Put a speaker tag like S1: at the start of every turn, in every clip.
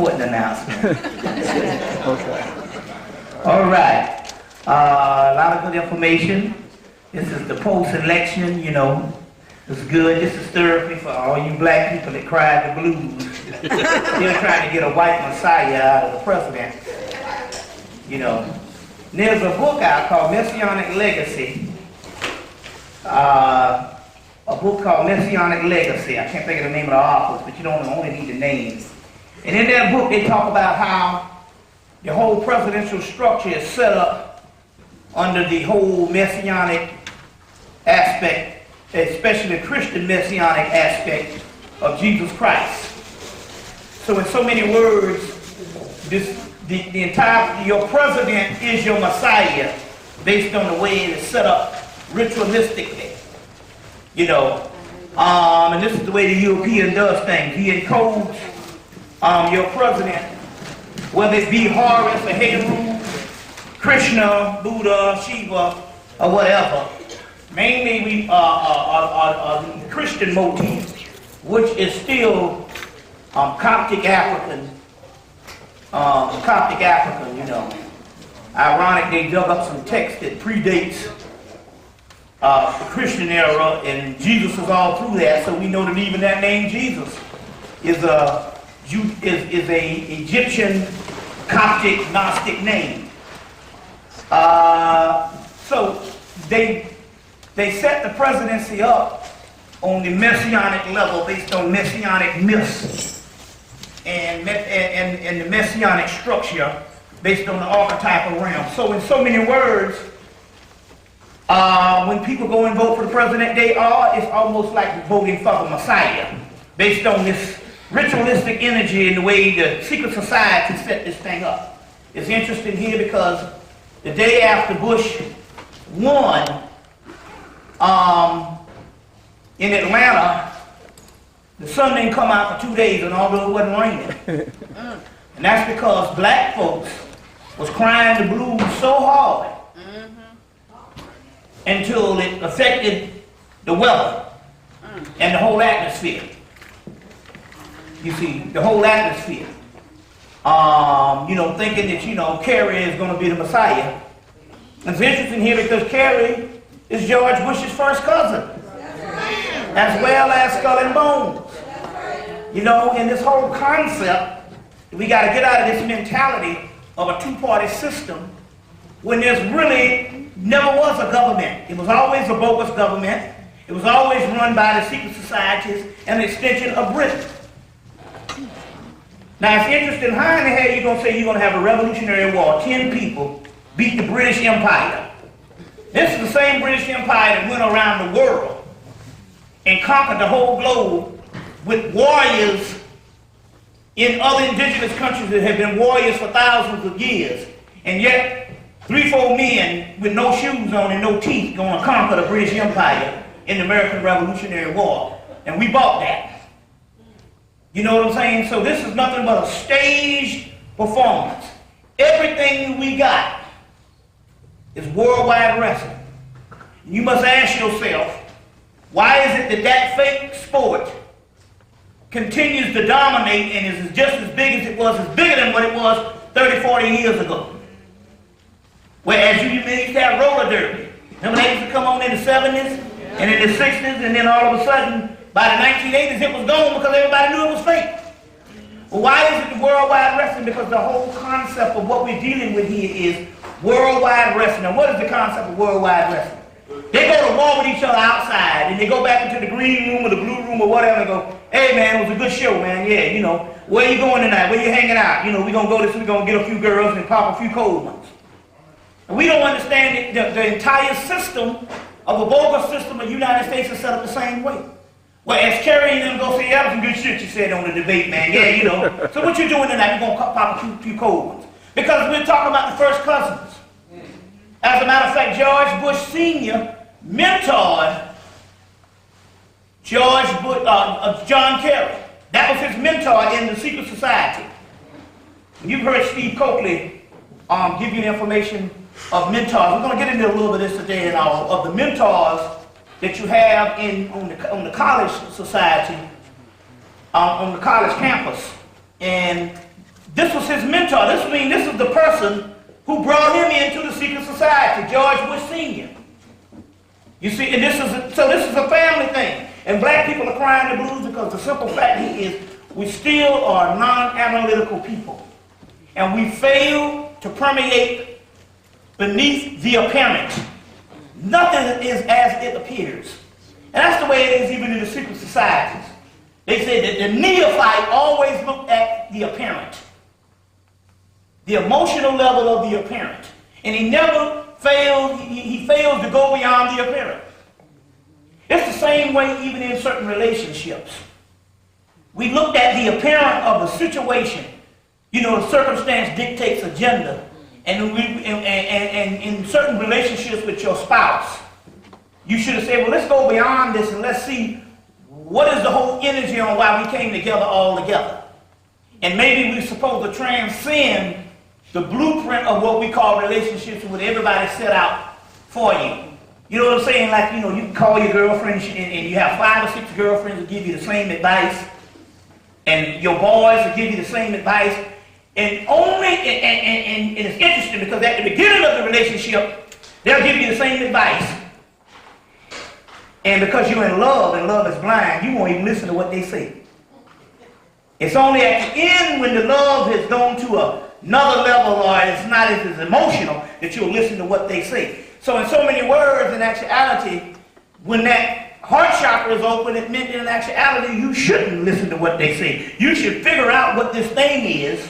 S1: important announcement.
S2: Okay.
S1: All right. A lot of good information. This is the post-election, you know. It's good. This is therapy for all you black people that cried the blues. Still trying to get a white messiah out of the president. You know. There's a book out called Messianic Legacy. A book called Messianic Legacy. I can't think of the name of the authors, but you don't only need the names. And in that book, they talk about how the whole presidential structure is set up under the whole messianic aspect, especially the Christian messianic aspect of Jesus Christ. So in so many words, your president is your Messiah based on the way it is set up ritualistically. You know, and this is the way the European does things. He encodes your president, whether it be Horus or Heru, Krishna, Buddha, Shiva, or whatever. Mainly we are Christian motif, which is still Coptic African, you know. Ironic, they dug up some text that predates the Christian era, and Jesus is all through that, so we know that even that name Jesus is a Egyptian Coptic Gnostic name. So they set the presidency up on the messianic level based on messianic myths and the messianic structure based on the archetypal realm. So in so many words, when people go and vote for the president, it's almost like voting for the Messiah based on this ritualistic energy and the way the secret society set this thing up. It's interesting here because the day after Bush won in Atlanta, the sun didn't come out for 2 days, and although it wasn't raining. And that's because black folks was crying the blues so hard until it affected the weather and the whole atmosphere. You see, the whole atmosphere. You know, thinking that, you know, Kerry is going to be the Messiah. And it's interesting here because Kerry is George Bush's first cousin, as well as Skull and Bones. You know, in this whole concept, we got to get out of this mentality of a two-party system when there's really never was a government. It was always a bogus government. It was always run by the secret societies and an extension of Britain. Now, it's interesting, how in the hell you going to say you're going to have a revolutionary war? 10 people beat the British Empire. This is the same British Empire that went around the world and conquered the whole globe with warriors in other indigenous countries that have been warriors for thousands of years. And yet, 3-4 men with no shoes on and no teeth going to conquer the British Empire in the American Revolutionary War. And we bought that. You know what I'm saying? So this is nothing but a staged performance. Everything we got is worldwide wrestling. You must ask yourself, why is it that that fake sport continues to dominate and is just as big as it was, is bigger than what it was 30, 40 years ago? Whereas you used to have roller derby. Remember they used to come on in the 70s and in the 60s, and then all of a sudden, by the 1980s, it was gone because everybody knew it was fake. Well, why is it the worldwide wrestling? Because the whole concept of what we're dealing with here is worldwide wrestling. And what is the concept of worldwide wrestling? They go to war with each other outside, and they go back into the green room or the blue room or whatever and go, hey man, it was a good show, man. Yeah, you know, where you going tonight? Where you hanging out? You know, we're going to go this, we're going to get a few girls and pop a few cold ones. And we don't understand the entire system of the bogus system of the United States is set up the same way. Whereas Kerry and them go say, yeah, that was some good shit you said on the debate, man. Yeah, you know. So what you doing tonight? We're going to pop a few cold ones. Because we're talking about the first cousins. As a matter of fact, George Bush Sr. mentored John Kerry. That was his mentor in the secret society. You've heard Steve Coakley give you the information of mentors. We're going to get into a little bit of this today and all of the mentors that you have on the college society, on the college campus. And This was his mentor. This is the person who brought him into the secret society, George Bush Sr. You see, and this is a family thing. And black people are crying the blues because the simple fact is we still are non-analytical people. And we fail to permeate beneath the apparent. Nothing is as it appears. And that's the way it is even in the secret societies. They say that the neophyte always look at the apparent. The emotional level of the apparent. And he never fails, he fails to go beyond the apparent. It's the same way even in certain relationships. We looked at the apparent of the situation. You know, circumstance dictates agenda. And in certain relationships with your spouse, you should have said, well, let's go beyond this and let's see what is the whole energy on why we came together all together. And maybe we're supposed to transcend the blueprint of what we call relationships and what everybody set out for you. You know what I'm saying? Like, you know, you can call your girlfriend and you have 5 or 6 girlfriends who give you the same advice. And your boys will give you the same advice. And it's interesting because at the beginning of the relationship, they'll give you the same advice. And because you're in love and love is blind, you won't even listen to what they say. It's only at the end when the love has gone to another level or it's not as emotional that you'll listen to what they say. So in so many words, in actuality, when that heart chakra is open, it meant in actuality you shouldn't listen to what they say. You should figure out what this thing is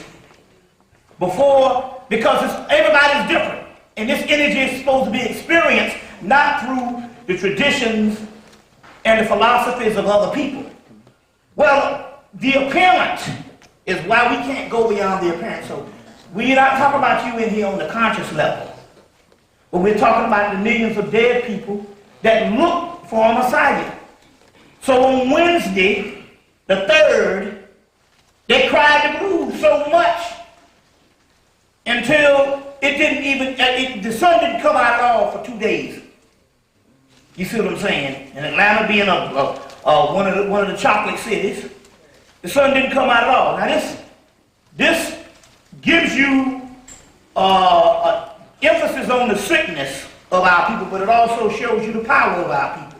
S1: before, because everybody's different. And this energy is supposed to be experienced not through the traditions and the philosophies of other people. Well, the apparent is why we can't go beyond the apparent. So we're not talking about you in here on the conscious level. But we're talking about the millions of dead people that look for a Messiah. So on Wednesday, the 3rd, they cried the blues so much until it didn't even, the sun didn't come out at all for 2 days. You see what I'm saying? And Atlanta being one of the chocolate cities, the sun didn't come out at all. Now this gives you emphasis on the sickness of our people, but it also shows you the power of our people.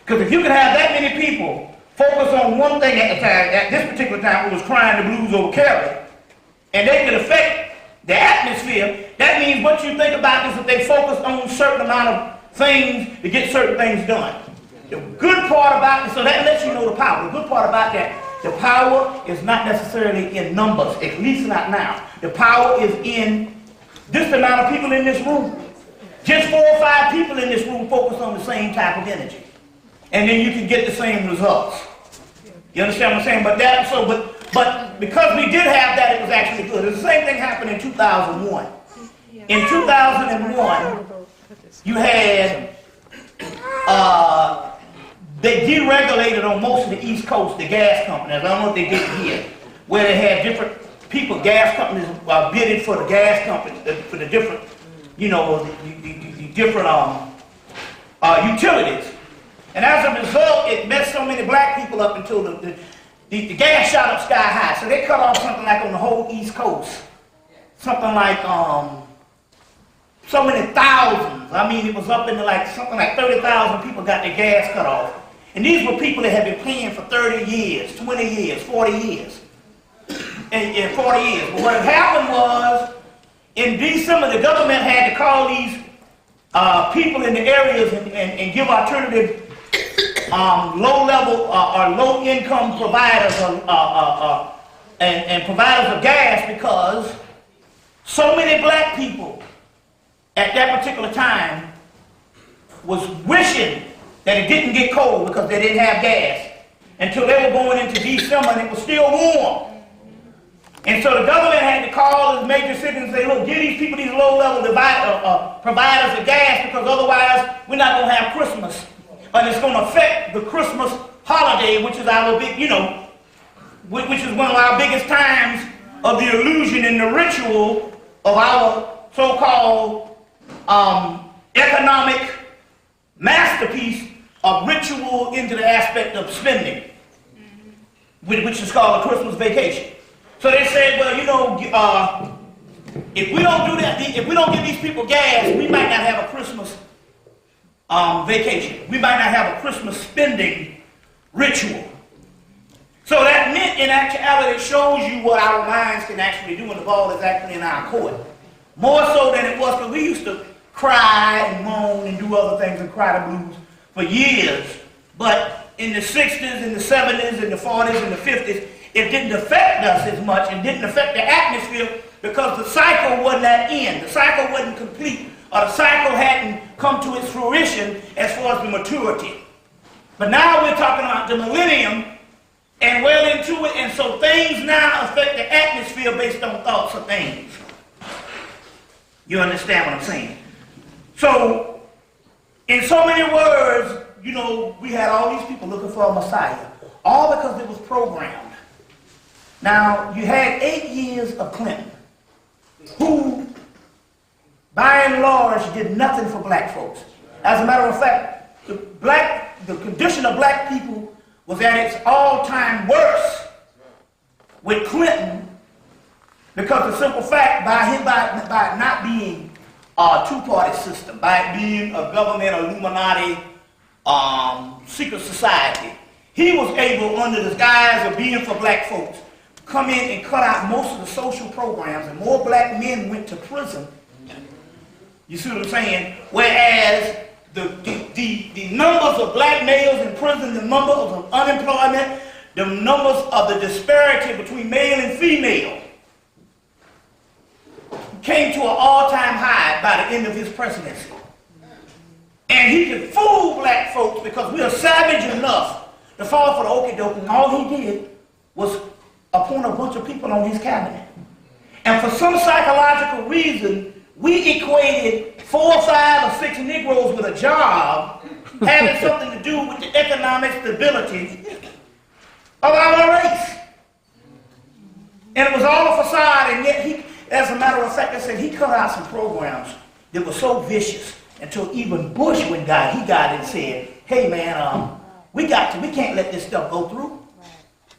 S1: Because if you can have that many people focus on one thing at a time, at this particular time it was crying the blues over Cali, and they can affect the atmosphere, that means what you think about is that they focus on a certain amount of things to get certain things done. The good part about it, so that lets you know the power. The good part about that, the power is not necessarily in numbers, at least not now. The power is in this amount of people in this room. Just 4 or 5 people in this room focus on the same type of energy. And then you can get the same results. You understand what I'm saying? But because we did have that, it was actually good. It's the same thing happened in 2001. In 2001, you had, they deregulated on most of the East Coast, the gas companies. I don't know if they did it here, where they had different people, gas companies bidding for the gas companies, for the different, you know, the different utilities. And as a result, it messed so many black people up until the gas shot up sky high. So they cut off something like on the whole East Coast, something like so many thousands. I mean, it was up into like something like 30,000 people got their gas cut off. And these were people that had been paying for 30 years, 20 years, 40 years. And 40 years. But what had happened was, in December, the government had to call these people in the areas and give alternative low-level or low-income providers and providers of gas, because so many black people at that particular time was wishing that it didn't get cold because they didn't have gas until they were going into December and it was still warm. And so the government had to call the major cities and say, look, give these people these low-level providers of gas, because otherwise we're not going to have Christmas. And it's going to affect the Christmas holiday, which is our big, you know, which is one of our biggest times of the illusion and the ritual of our so-called economic masterpiece of ritual into the aspect of spending, which is called a Christmas vacation. So they said, well, you know, if we don't do that, if we don't give these people gas, we might not have a Christmas vacation. We might not have a Christmas spending ritual. So that meant, in actuality, it shows you what our minds can actually do when the ball is actually in our court. More so than it was, because we used to cry and moan and do other things and cry the blues for years. But in the 60s, and the 70s, and the 40s, and the 50s, it didn't affect us as much and didn't affect the atmosphere because the cycle wasn't at end. The cycle wasn't complete, or the cycle hadn't come to its fruition as far as the maturity. But now we're talking about the millennium and well into it, and so things now affect the atmosphere based on thoughts of things. You understand what I'm saying? So, in so many words, you know, we had all these people looking for a Messiah, all because it was programmed. Now, you had 8 years of Clinton, who, by and large, did nothing for black folks. As a matter of fact, the condition of black people was at its all-time worst with Clinton, because the simple fact, by not being a two-party system, by it being a government, Illuminati, secret society, he was able, under the guise of being for black folks, come in and cut out most of the social programs, and more black men went to prison. You see what I'm saying? Whereas the numbers of black males in prison, the numbers of unemployment, the numbers of the disparity between male and female came to an all-time high by the end of his presidency. And he could fool black folks because we are savage enough to fall for the okie doke, and all he did was appoint a bunch of people on his cabinet. And for some psychological reason, we equated 4 or 5 or 6 Negroes with a job having something to do with the economic stability of our race. And it was all a facade, and yet he, as a matter of fact, I said he cut out some programs that were so vicious until even Bush, when he got and said, hey man, we can't let this stuff go through.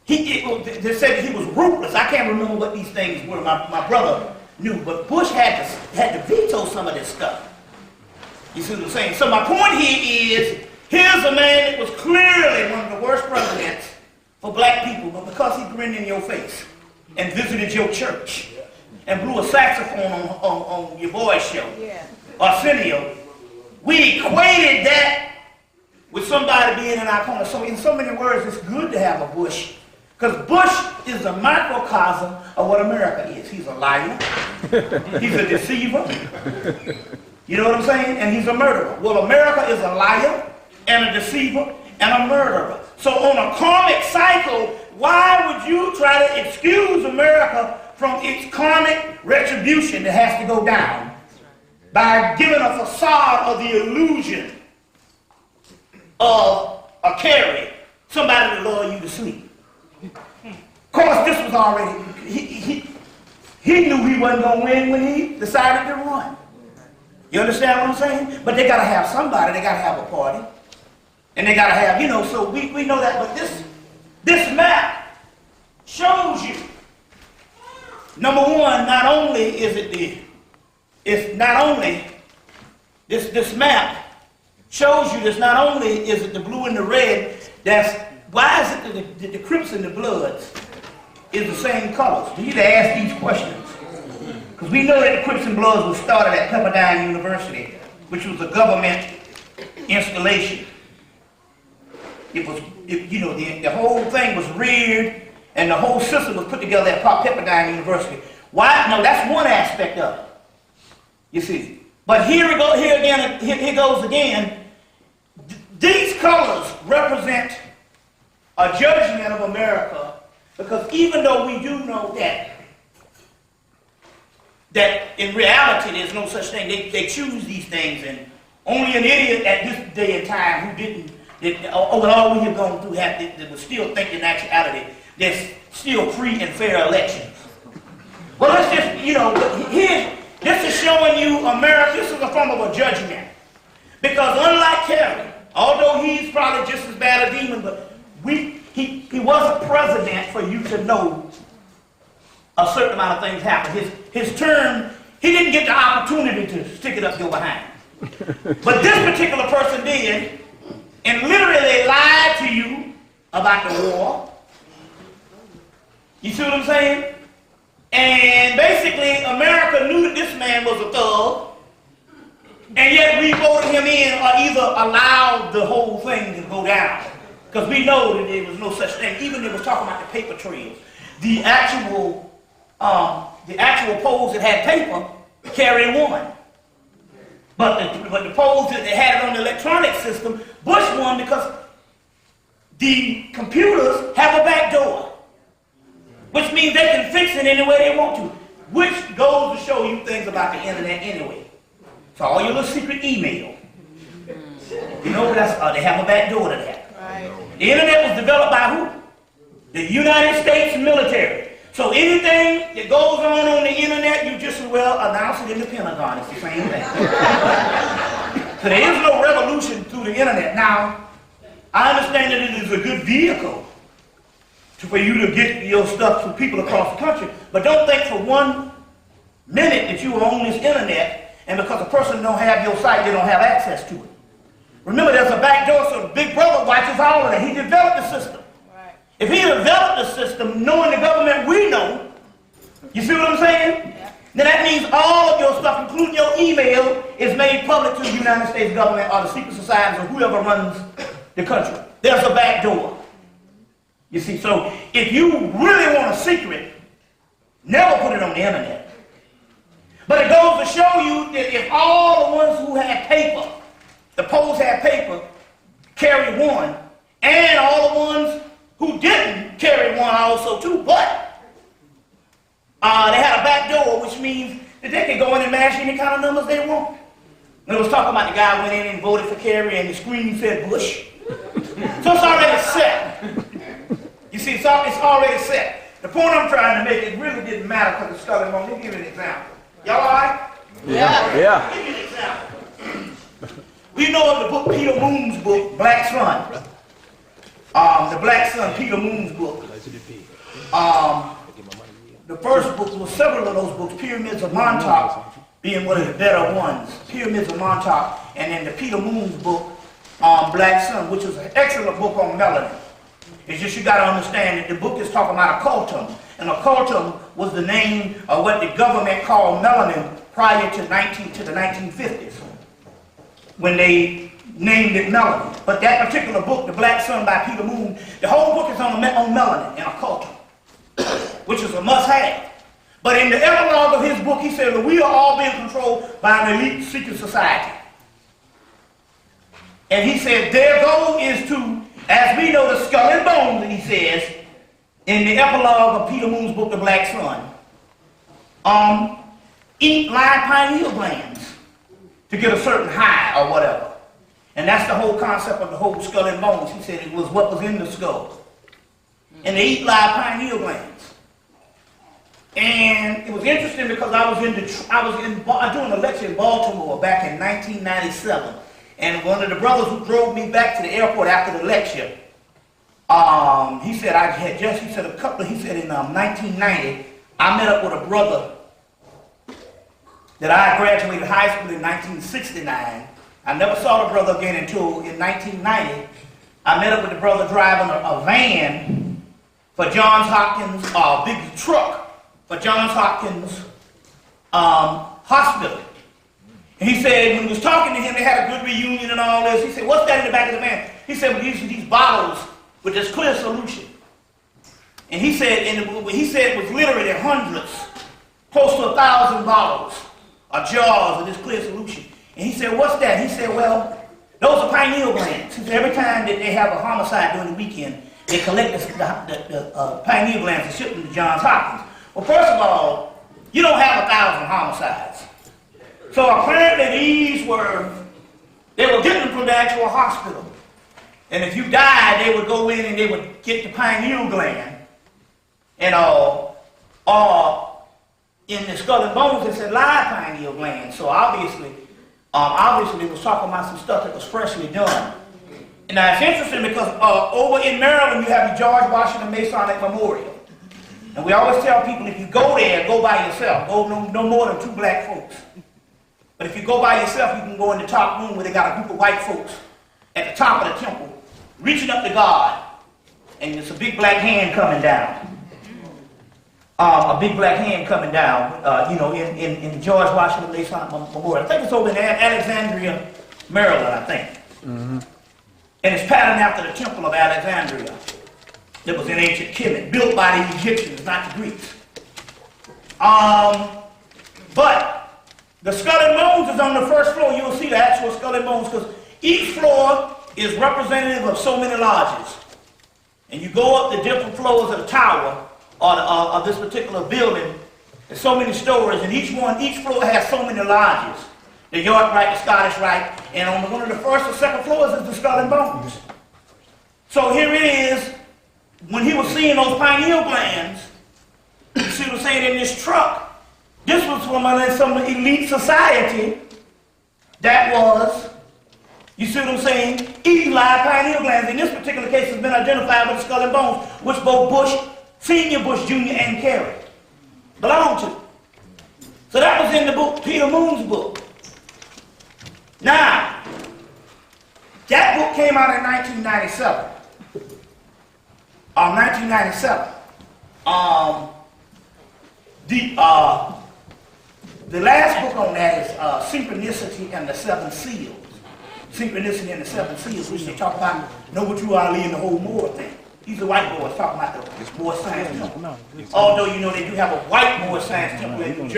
S1: They said he was ruthless. I can't remember what these things were. My brother knew, but Bush had to veto some of this stuff. You see what I'm saying? So my point here is, here's a man that was clearly one of the worst presidents for black people, but because he grinned in your face and visited your church and blew a saxophone on your boy's show, Arsenio, we equated that with somebody being in our corner. So in so many words, it's good to have a Bush. Because Bush is a microcosm of what America is. He's a liar. He's a deceiver. You know what I'm saying? And he's a murderer. Well, America is a liar and a deceiver and a murderer. So on a karmic cycle, why would you try to excuse America from its karmic retribution that has to go down by giving a facade of the illusion of a carry, somebody to lure you to sleep? Of course, this was already, he knew he wasn't going to win when he decided to run. You understand what I'm saying? But they got to have somebody, they got to have a party. And they got to have, you know, so we know that. But this map shows you, number one, not only is it this map shows you this, not only is it the blue and the red, why is it that the Crips and the Bloods is the same colors? We need to ask these questions. Because we know that the Crips and Bloods was started at Pepperdine University, which was a government installation. The whole thing was reared, and the whole system was put together at Pepperdine University. Why? No, that's one aspect of it. You see. But here goes again. These colors represent a judgment of America, because even though we do know that in reality there's no such thing, they choose these things, and only an idiot at this day and time who didn't, with all we have gone through, that was still thinking in actuality there's still free and fair elections. Well, let's just, here, this is showing you America, this is a form of a judgment. Because unlike Kerry, although he's probably just as bad a demon, but he wasn't president for you to know a certain amount of things happen. His term, he didn't get the opportunity to stick it up your behind. But this particular person did, and literally lied to you about the war. You see what I'm saying? And basically, America knew that this man was a thug, and yet we voted him in or either allowed the whole thing to go down. Because we know that there was no such thing. Even they was talking about the paper trails. The actual polls that had paper carried one. But the polls that they had it on the electronic system, Bush won because the computers have a back door. Which means they can fix it any way they want to. Which goes to show you things about the internet anyway. So all your little secret email. You know they have a back door to that. Right. The internet was developed by who? The United States military. So anything that goes on the internet, you just as well announce it in the Pentagon. It's the same thing. So there is no revolution through the internet. Now, I understand that it is a good vehicle for you to get your stuff to people across the country, but don't think for 1 minute that you own this internet, and because a person don't have your site, they don't have access to it. Remember, there's a back door, so the big brother watches all of that. He developed the system. Right. If he developed the system, knowing the government we know, you see what I'm saying? Yeah. Then that means all of your stuff, including your email, is made public to the United States government or the secret societies or whoever runs the country. There's a back door. You see, so if you really want a secret, never put it on the internet. But it goes to show you that if all the ones who had paper, the polls had paper, carried one, and all the ones who didn't carry one also too, but they had a back door, which means that they can go in and mash any kind of numbers they want. And it was talking about the guy went in and voted for Kerry and the screen said Bush. So it's already set. You see, it's already set. The point I'm trying to make, it really didn't matter because it's starting wrong. Let me give you an example. Y'all all right?
S2: Yeah.
S1: Give you an example. We know of the book, Peter Moon's book, Black Sun. The Black Sun, Peter Moon's book. The first book was several of those books, Pyramids of Montauk being one of the better ones. Pyramids of Montauk, and then the Peter Moon's book, Black Sun, which is an excellent book on melanin. It's just you got to understand that the book is talking about occultum, and occultum was the name of what the government called melanin prior to the 1950s, when they named it melanin. But that particular book, The Black Sun by Peter Moon, the whole book is on melanin and occultum, which is a must-have. But in the epilogue of his book, he said that we are all being controlled by an elite secret society. And he said their goal is to, as we know, the skull and bones, he says, in the epilogue of Peter Moon's book, The Black Sun, eat live pineal glands to get a certain high or whatever. And that's the whole concept of the whole skull and bones. He said it was what was in the skull. And they eat live pineal glands. And it was interesting because I was doing a lecture in Baltimore back in 1997. And one of the brothers who drove me back to the airport after the lecture, he said in 1990, I met up with a brother that I graduated high school in 1969. I never saw the brother again until in 1990. I met up with the brother driving a van for Johns Hopkins, a big truck for Johns Hopkins Hospital. And he said, when he was talking to him, they had a good reunion and all this. He said, what's that in the back of the van? He said, we're using these bottles with this clear solution. And he said, it was literally hundreds, close to 1,000 bottles or jars of this clear solution. And he said, what's that? He said, well, those are pineal glands. He said, every time that they have a homicide during the weekend, they collect the pineal glands and ship them to Johns Hopkins. Well, first of all, you don't have 1,000 homicides. So apparently they were getting them from the actual hospital. And if you died, they would go in and they would get the pineal gland and in the skull and bones they said live pineal gland. So obviously it was talking about some stuff that was freshly done. And now it's interesting because over in Maryland you have the George Washington Masonic Memorial. And And we always tell people, if you go there, go by yourself. Go no more than 2 black folks. But if you go by yourself, you can go in the top room where they got a group of white folks at the top of the temple, reaching up to God, and there's a big black hand coming down. A big black hand coming down, in George Washington Masonic Memorial. I think it's over in Alexandria, Maryland, I think. Mm-hmm. And it's patterned after the Temple of Alexandria. That was in ancient Kemet, built by the Egyptians, not the Greeks. But the skull and bones is on the first floor. You'll see the actual skull and bones, because each floor is representative of so many lodges. And you go up the different floors of the tower, or of this particular building, there's so many stories, and each floor has so many lodges. The York Rite, the Scottish Rite, and on one of the first or second floors is the skull and bones. So here it is, when he was seeing those pineal glands, you see what I'm saying, in this truck, this was from some elite society that was, you see what I'm saying, eating live pineal glands. In this particular case, has been identified with the skull and bones, which both Bush, Senior Bush Jr. and Kerry belonged to. So that was in the book, Peter Moon's book. Now, that book came out in 1997. 1997. The last book on that is Synchronicity and the Seven Seals. Synchronicity and the Seven Seals, which they talk about Nobutu Ali and the whole Moore thing. These are white boys talking about the Moore Science Temple. Although, they do have a white Moore Science Temple in New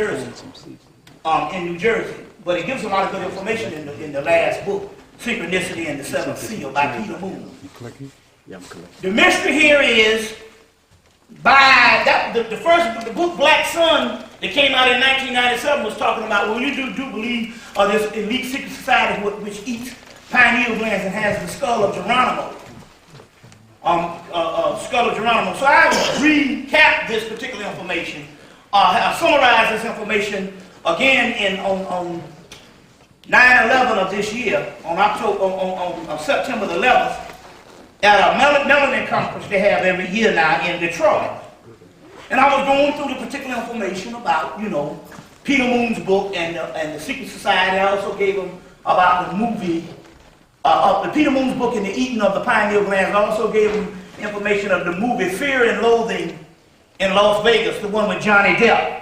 S1: Jersey. But it gives a lot of good information in the last book, Synchronicity and the Seventh Seal by Peter Moon. The mystery here is, the book Black Sun that came out in 1997 was talking about, well, you do believe this elite secret society which eats pineal glands and has the skull of Geronimo. Skull of Geronimo. So I recap this particular information, I summarize this information again on 9/11 of this year, on September the 11th, at a Melanin conference they have every year now in Detroit. And I was going through the particular information about, Peter Moon's book and the Secret Society. I also gave them about the movie, of the Peter Moon's book and the eating of the pineal glands. I also gave them information of the movie Fear and Loathing in Las Vegas, the one with Johnny Depp.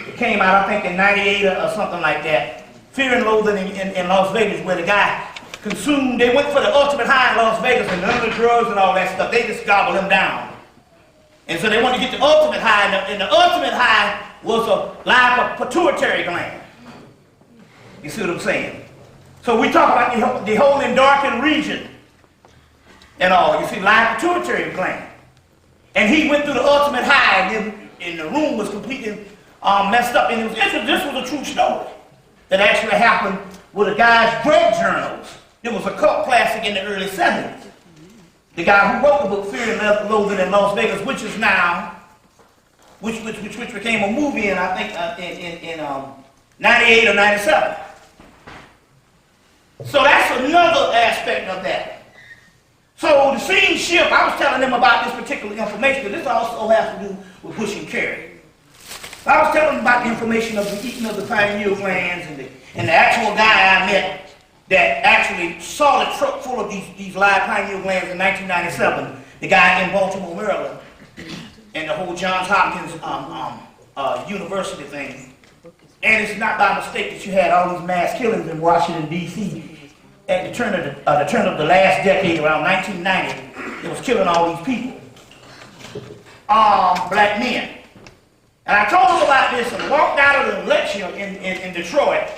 S1: It came out, I think, in 98 or something like that. Fear and Loathing in Las Vegas, where the guy they went for the ultimate high in Las Vegas, and none of the drugs and all that stuff, they just gobbled him down. And so they wanted to get the ultimate high, and the ultimate high was a pituitary gland. You see what I'm saying? So we talk about the whole darkened region and all. You see, live pituitary gland. And he went through the ultimate high, and the room was completely messed up. And this was a true story that actually happened with a guy's drug journals. It was a cult classic in the early 70s. The guy who wrote the book Fear and Loathing in Las Vegas, which is now, which became a movie in, I think, in 98 or 97. So that's another aspect of that. So the scene shift, I was telling them about this particular information, because this also has to do with Bush and Kerry. I was telling them about the information of the eating of the pineal glands and the actual guy I met that actually saw the truck full of these live pineal glands in 1997, the guy in Baltimore, Maryland, and the whole Johns Hopkins University thing. And it's not by mistake that you had all these mass killings in Washington, D.C. at the turn of the last decade, around 1990. It was killing all these people, black men. And I told them about this and walked out of the lecture in Detroit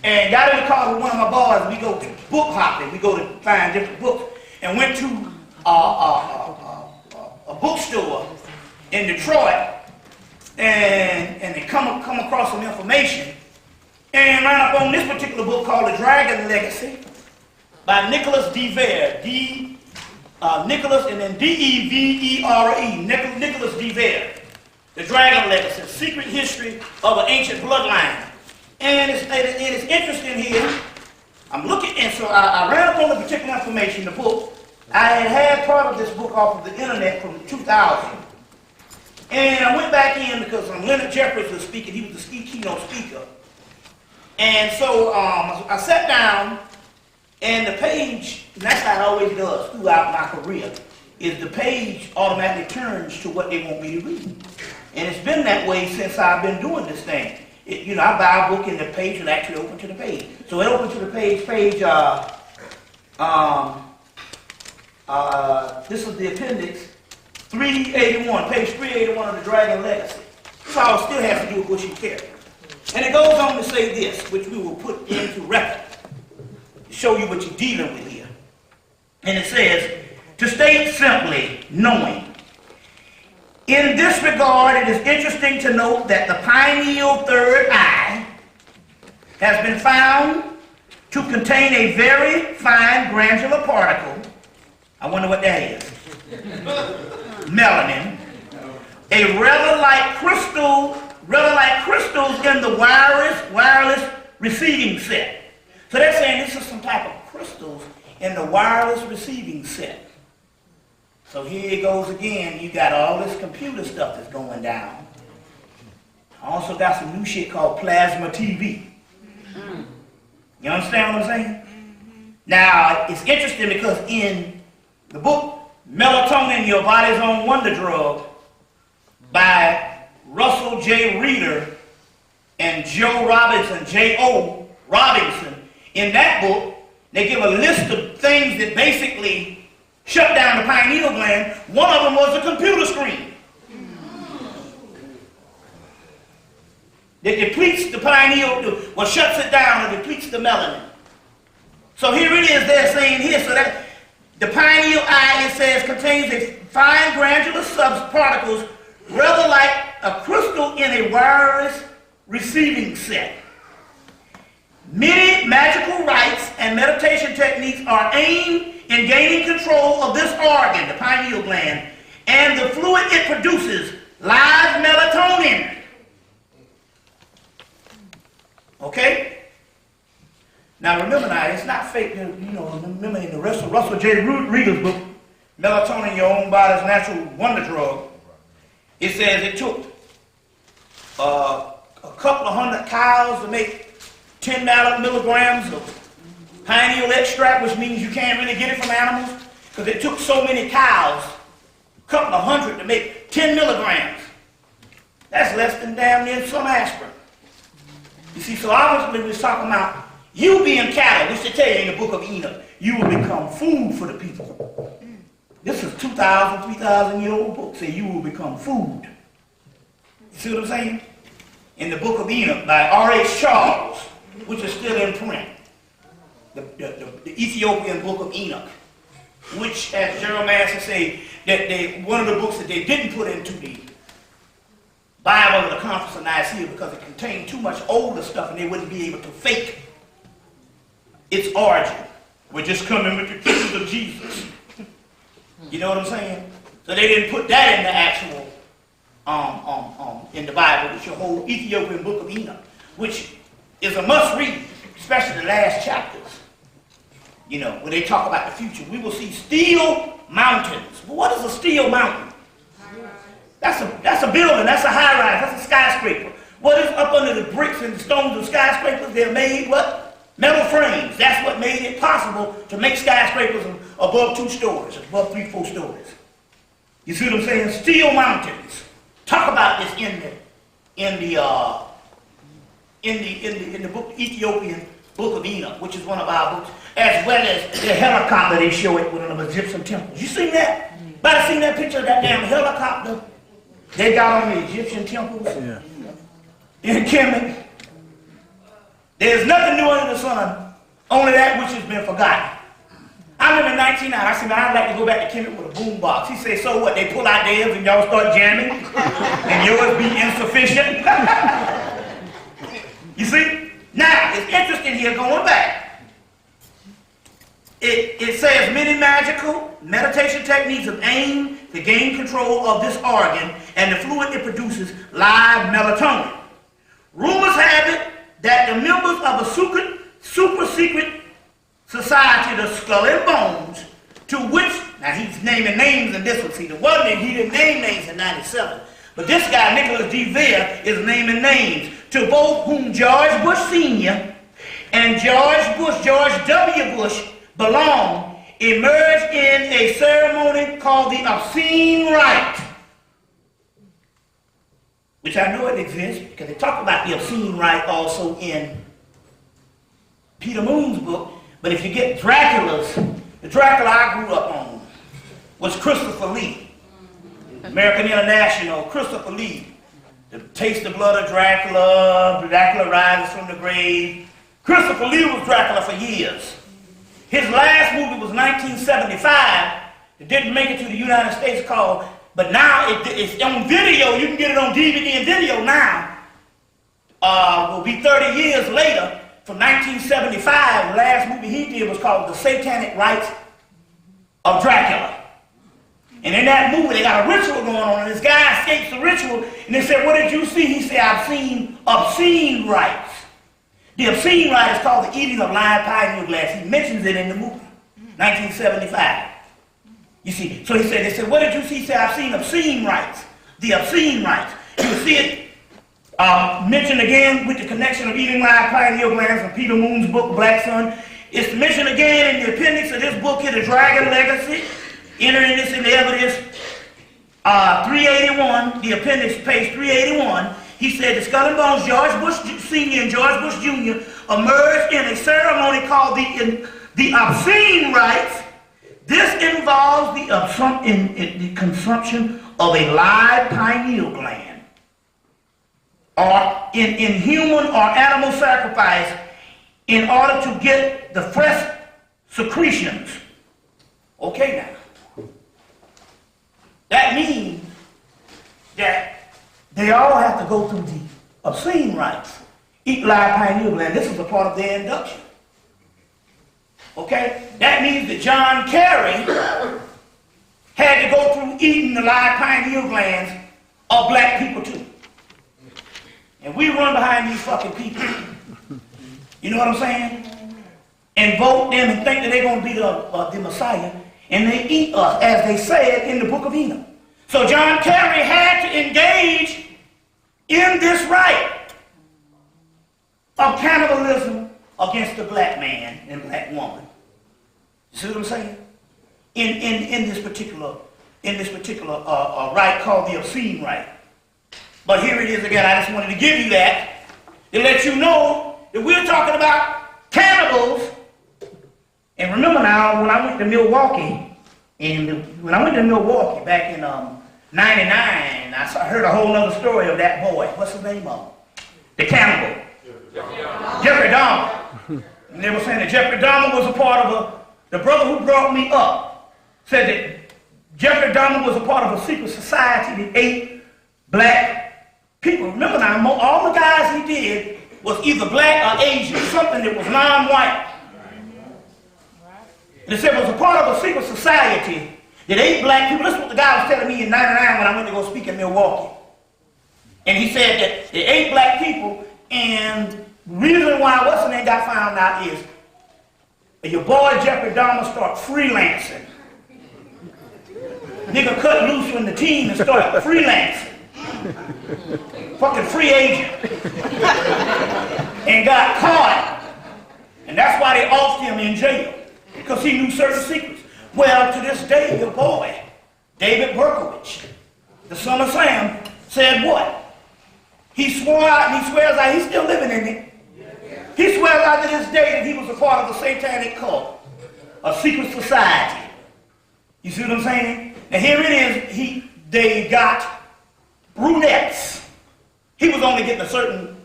S1: and got in the car with one of my boys. We go book hopping. We go to find different books and went to a bookstore in Detroit and they come across some information and ran up on this particular book called The Dragon Legacy by Nicholas D. Vere. Nicholas and then D-E-V-E-R-E. Nicholas D. Vere. The Dragon Legacy, Secret History of an Ancient Bloodline. And it's interesting here. I'm looking, and so I ran up on the particular information, the book. I had part of this book off of the internet from 2000. And I went back in because Leonard Jeffries was speaking. He was the keynote speaker. And so I sat down, and the page, and that's how it always does throughout my career, is the page automatically turns to what they want me to read. And it's been that way since I've been doing this thing. I buy a book and the page will actually open to the page. So it opened to the page, this is the appendix, 381, page 381 of the Dragon Legacy. Saul still has to do with what you carry. And it goes on to say this, which we will put into record, to show you what you're dealing with here. And it says, to state simply, knowing. In this regard, it is interesting to note that the pineal third eye has been found to contain a very fine granular particle. I wonder what that is. Melanin. A rather like crystals in the wireless receiving set. So they're saying this is some type of crystals in the wireless receiving set. So here it goes again. You got all this computer stuff that's going down. I also got some new shit called plasma TV. You understand what I'm saying? Now, it's interesting because in the book, Melatonin, Your Body's Own Wonder Drug, by Russell J. Reeder and Joe Robinson, J.O. Robinson, in that book, they give a list of things that basically shut down the pineal gland. One of them was a computer screen. That depletes the pineal, well, shuts it down and depletes the melanin. So here it is, they're saying here, so that the pineal eye, it says, contains a fine granular particles, rather like a crystal in a wireless receiving set. Many magical rites and meditation techniques are aimed in gaining control of this organ, the pineal gland, and the fluid it produces, live melatonin. Okay? Now remember now, it's not fake, remember in the Russell J. Reeder's book, Melatonin, Your Own Body's Natural Wonder Drug, it says it took a couple of hundred cows to make 10 milligrams of pineal extract, which means you can't really get it from animals, because it took so many cows, a couple of hundred, to make 10 milligrams. That's less than damn near some aspirin. You see, so obviously we're talking about you being cattle, which they tell you in the book of Enoch, you will become food for the people. This is 2,000, 3,000-year-old book, say you will become food. You see what I'm saying? In the book of Enoch by R.H. Charles, which is still in print. The Ethiopian book of Enoch, which, as Jeremiah say, that one of the books that they didn't put into the Bible of the Conference of Nicaea because it contained too much older stuff and they wouldn't be able to fake its origin. We're just coming with the kisses of Jesus. You know what I'm saying? So they didn't put that in the actual, in the Bible, which your whole Ethiopian book of Enoch, which is a must read, especially the last chapters. When they talk about the future, we will see steel mountains. Well, what is a steel mountain? That's a building, that's a high rise, that's a skyscraper. What is up under the bricks and the stones of skyscrapers? They're made what? Metal frames. That's what made it possible to make skyscrapers above 2 stories, above 3, 4 stories. You see what I'm saying? Steel mountains. Talk about this in the book, Ethiopian book of Enoch, which is one of our books, as well as the helicopter they show it with one of the Egyptian temples. You seen that? Anybody seen that picture of that damn helicopter they got on the Egyptian temples? Yeah. In Hemmitt. There's nothing new under the sun, only that which has been forgotten. I remember in 1990, I said, I'd like to go back to Hemmitt with a boom box. He said, so what, they pull out theirs and y'all start jamming? And yours be insufficient? You see? Now, it's interesting here, going back. It says many magical meditation techniques of aim to gain control of this organ and the fluid it produces, live melatonin. Rumors have it that the members of a super secret society, the Skull and Bones, to which, now he's naming names in this one, see, the one that he didn't name names in 97, But this guy, Nicholas D. Vere, is naming names. To both whom George Bush Sr. and George W. Bush belong, emerged in a ceremony called the obscene rite, which I know it exists because they talk about the obscene rite also in Peter Moon's book. But if you get the Dracula I grew up on was Christopher Lee, American International, Christopher Lee. The Taste the Blood of Dracula, Dracula Rises from the Grave. Christopher Lee was Dracula for years. His last movie was 1975. It didn't make it to the United States called, but now it's on video. You can get it on DVD and video now. Will be 30 years later from 1975. The last movie he did was called The Satanic Rites of Dracula. And in that movie, they got a ritual going on, and this guy escapes the ritual, and they said, what did you see? He said, I've seen obscene rites. The obscene rite is called the eating of live pineal glass. He mentions it in the movie, 1975. You see, so they said, what did you see? He said, I've seen obscene rites. The obscene rites. You see it mentioned again with the connection of eating live pineal glands in Peter Moon's book, Black Sun. It's mentioned again in the appendix of this book here, The Dragon Legacy. Entering this in the evidence, 381, the appendix, page 381, he said the Skull and Bones, George Bush Sr. and George Bush Jr. emerged in a ceremony called the obscene rites. This involves the consumption of a live pineal gland, or in human or animal sacrifice, in order to get the fresh secretions. Okay now. That means that they all have to go through the obscene rites. Eat live pineal gland. This is a part of their induction. Okay? That means that John Kerry had to go through eating the live pineal glands of black people too. And we run behind these fucking people. You know what I'm saying? And vote them and think that they're going to be the Messiah. And they eat us, as they said in the book of Enoch. So John Kerry had to engage in this rite of cannibalism against the black man and black woman. You see what I'm saying? In this particular rite called the obscene rite. But here it is again. I just wanted to give you that to let you know that we're talking about cannibals. And remember now, when I went to Milwaukee, back in 99, I heard a whole other story of that boy. What's his name? The cannibal. Jeffrey Dahmer. And they were saying that Jeffrey Dahmer was a part of the brother who brought me up said that Jeffrey Dahmer was a part of a secret society that ate black people. Remember now, all the guys he did was either black or Asian, something that was non-white. They said it was a part of a secret society that ate black people. This is what the guy was telling me in 99 when I went to go speak in Milwaukee. And he said that they ate black people, and the reason why what's the name got found out is your boy Jeffrey Dahmer started freelancing. Nigga cut loose from the team and started freelancing. Fucking free agent. And got caught. And that's why they offed him in jail. Because he knew certain secrets. Well, to this day, your boy, David Berkowitz, the son of Sam, said what? He swore out and he swears out, he's still living in it. He swears out to this day that he was a part of the satanic cult, a secret society. You see what I'm saying? And here it is, they got brunettes. He was only getting a certain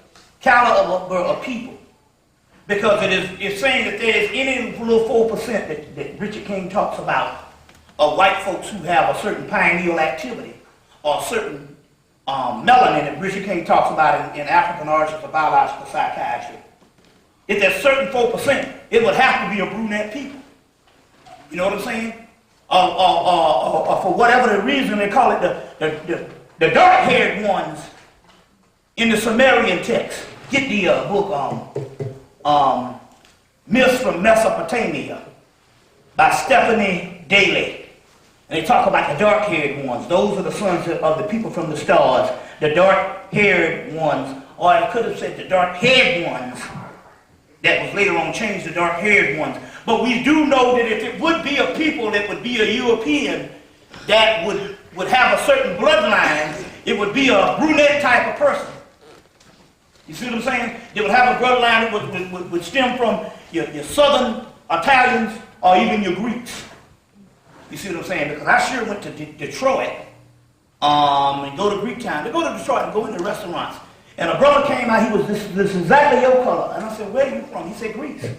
S1: caliber of people. Because it's saying that there's any little 4% that Richard King talks about of white folks who have a certain pineal activity or a certain melanin that Richard King talks about in African Origins of Biological Psychiatry. If there's certain 4%, it would have to be a brunette people. You know what I'm saying? Or for whatever the reason they call it the dark-haired ones in the Sumerian text. Get the book Myths from Mesopotamia by Stephanie Daly. And they talk about the dark-haired ones. Those are the sons of the people from the stars, the dark-haired ones. Or I could have said the dark-haired ones. That was later on changed to dark-haired ones. But we do know that if it would be a people that would be a European that would have a certain bloodline, it would be a brunette type of person. You see what I'm saying? They would have a bloodline that would stem from your southern Italians or even your Greeks. You see what I'm saying? Because I sure went to Detroit and go to Greek town. They go to Detroit and go into restaurants. And a brother came out, he was this exactly your color. And I said, where are you from? He said, Greece. And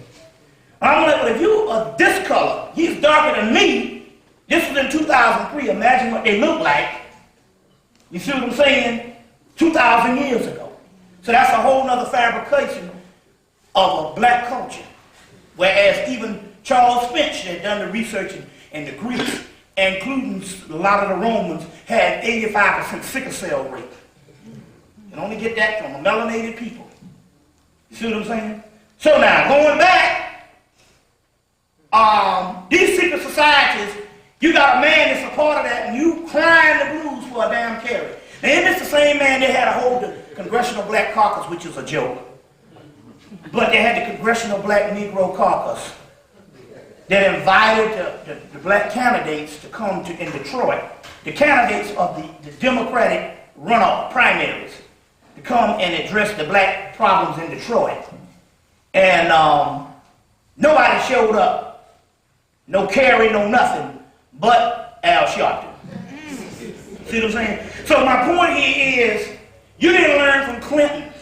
S1: I'm like, well, if you are this color, he's darker than me. This was in 2003. Imagine what they look like. You see what I'm saying? 2,000 years ago. So that's a whole nother fabrication of a black culture. Whereas even Charles Finch had done the research and the Greeks, including a lot of the Romans, had 85% sickle cell rate. You can only get that from a melanated people. You see what I'm saying? So now, going back, these secret societies, you got a man that's a part of that, and you crying the blues for a damn carrot. And isn't this the same man that had a hold the Congressional Black Caucus, which is a joke? But they had the Congressional Black Negro Caucus that invited the black candidates to come to in Detroit, the candidates of the Democratic runoff primaries, to come and address the black problems in Detroit. And nobody showed up. No Kerry, no nothing, but Al Sharpton. See what I'm saying? So my point here is, you didn't learn from Clinton.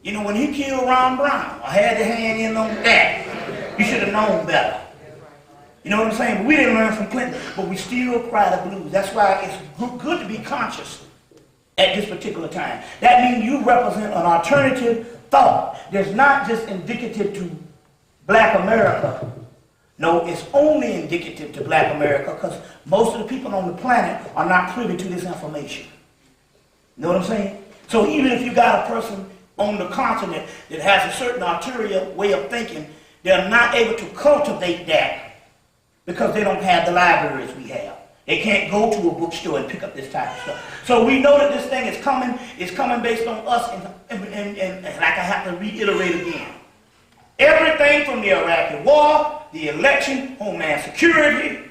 S1: You know, when he killed Ron Brown, I had to hand in on that. You should have known better. You know what I'm saying? But we didn't learn from Clinton, but we still cry the blues. That's why it's good to be conscious at this particular time. That means you represent an alternative thought that's not just indicative to black America. No, it's only indicative to black America because most of the people on the planet are not privy to this information. You know what I'm saying? So even if you got a person on the continent that has a certain ulterior way of thinking, they're not able to cultivate that because they don't have the libraries we have. They can't go to a bookstore and pick up this type of stuff. So we know that this thing is coming based on us, and like I have to reiterate again. Everything from the Iraqi war, the election, Homeland Security,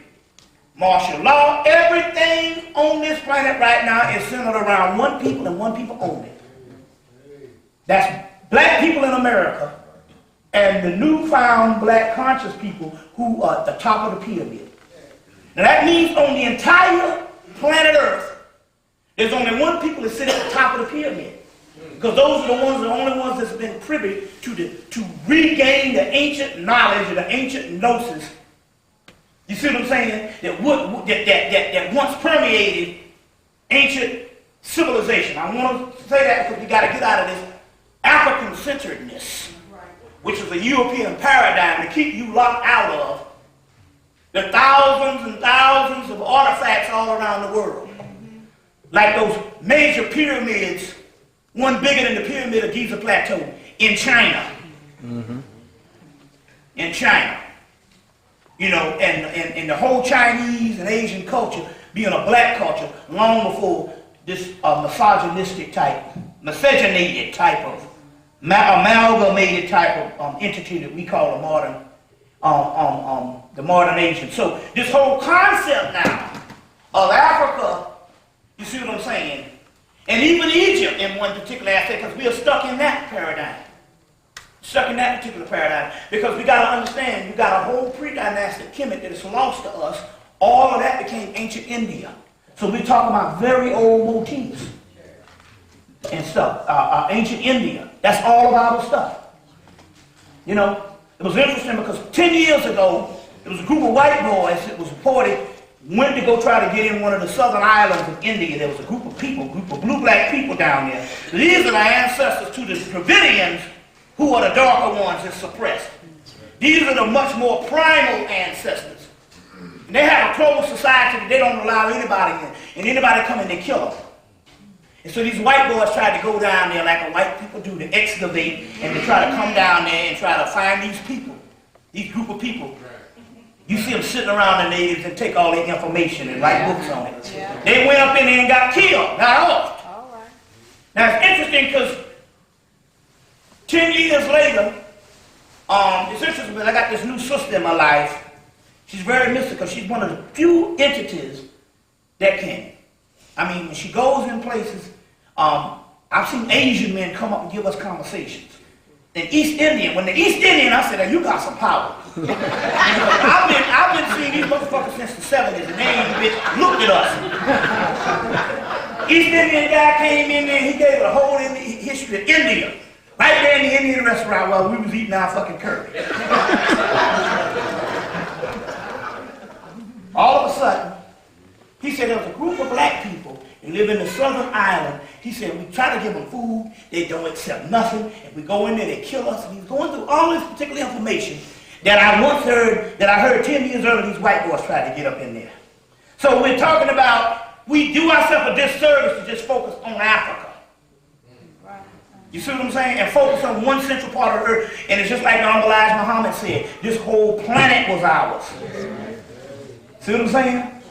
S1: martial law, everything on this planet right now is centered around one people and one people only. That's black people in America and the newfound black conscious people who are at the top of the pyramid. Now that means on the entire planet Earth, there's only one people that sit at the top of the pyramid. Because those are the only ones that's been privy to regain the ancient knowledge of the ancient gnosis. You see what I'm saying? That once permeated ancient civilization. I want to say that because we got to get out of this African-centeredness, which is a European paradigm to keep you locked out of the thousands and thousands of artifacts all around the world. Like those major pyramids, one bigger than the Pyramid of Giza Plateau, in China. In China. You know, and the whole Chinese and Asian culture being a black culture long before this misogynistic type, miscegenated type of, amalgamated type of entity that we call the modern Asian. So this whole concept now of Africa, you see what I'm saying? And even Egypt in one particular aspect, because we are stuck in that paradigm. Stuck in that particular paradigm. Because we got to understand, you got a whole pre-dynastic Hemmitt that is lost to us. All of that became ancient India. So we're talking about very old motifs and stuff. Ancient India. That's all of our stuff. You know, it was interesting because 10 years ago, there was a group of white boys that was reported went to go try to get in one of the southern islands of India. There was a group of blue-black people down there. These are the ancestors to the Dravidians, who are the darker ones that suppressed. These are the much more primal ancestors. And they have a closed society that they don't allow anybody in. And anybody come in, they kill them. And so these white boys tried to go down there like white people do, to excavate and to try to come down there and try to find these people, these group of people. You see them sitting around the natives and take all their information and write books on it. Yeah. They went up in there and got killed, got off. All right. Now it's interesting because 10 years later, it's interesting because I got this new sister in my life. She's very mystical. She's one of the few entities that can. I mean, when she goes in places, I've seen Asian men come up and give us conversations. In East Indian, when the East Indian, I said, hey, you got some power. I've been seeing these motherfuckers since the 70s, and they ain't even looked at us. East Indian guy came in there, he gave a whole history of India. Right there in the Indian restaurant while we was eating our fucking curry. All of a sudden, he said there was a group of black people who live in the southern island. He said we try to give them food, they don't accept nothing, and we go in there, they kill us. And he's going through all this particular information that I once heard, that I heard 10 years earlier these white boys tried to get up in there. So we're talking about, we do ourselves a disservice to just focus on Africa. You see what I'm saying? And focus on one central part of the earth. And it's just like Honorable Elijah Muhammad said, this whole planet was ours. See what I'm saying?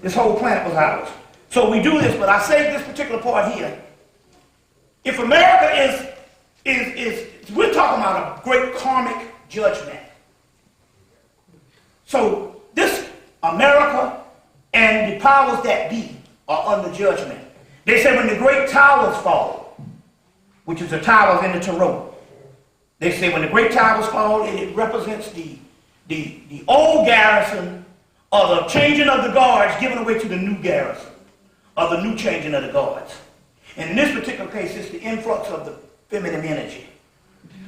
S1: This whole planet was ours. So we do this, but I say this particular part here. If America we're talking about a great karmic judgment. So this America and the powers that be are under judgment. They say when the great towers fall, which is the towers in the Tarot. They say when the great towers fall, it represents the old garrison or the changing of the guards given away to the new garrison, or the new changing of the guards. And in this particular case, it's the influx of the feminine energy,